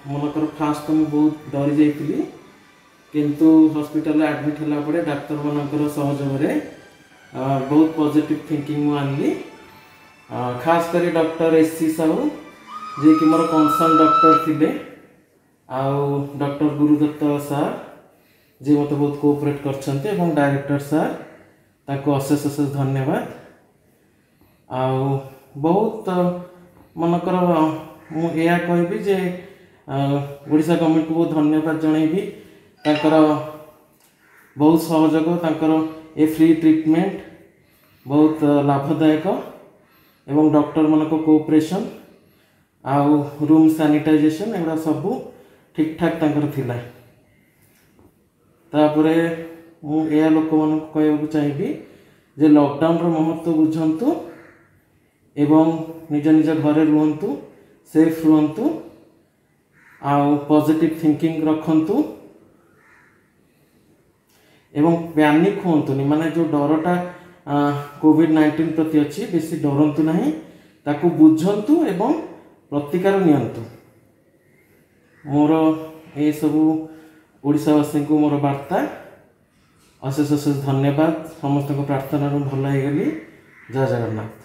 मनकर fast तो मुझे बहुत डरी जाइली किंतु हॉस्पिटल एडमिट होला पड़े डाक्तर मनकर सहयोग बहुत पॉजिटिव थिंकिंग आनली खास कर डॉक्टर एससी साहू जी कि मोर कंसर्न डॉक्टर थिले आउ डॉक्टर गुरुदत्त सार जी मत बहुत कोऑपरेट करछन्ते एवं डायरेक्टर सार ताको अशेष अशेष धन्यवाद आउ बहुत मनकर मुझे कहबी जे ओडिशा गवर्नमेंट को बहुत धन्यवाद जनइबी ताकर बहुत सहयोग ताकर ए फ्री ट्रीटमेंट बहुत लाभदायक एवं डॉक्टर मन को कोऑपरेशन आउ रूम सैनिटाइजेशन एगुड़ा सब ठीक ठाक तांकर थिला तापरे मु ए लोक मन कहबा चाहिए जे लॉकडाउन रो महत्व बुझंतु एवं निज निज घरे रुहंतु सेफ रुहंतु आउ पॉजिटिव थिंकिंग रखंतु एवं पैनिक होंतुनी माने जो डरटा कोविड-19 प्रति अच्छी बेसी डरंतु नहीं ताकू बुझंतु एवं प्रतिकार नियंतु मोर ए सब ओडिशावासी को मोर वार्ता अशेष अशेष धन्यवाद समस्त प्रार्थना भल हो गली जय जगन्नाथ।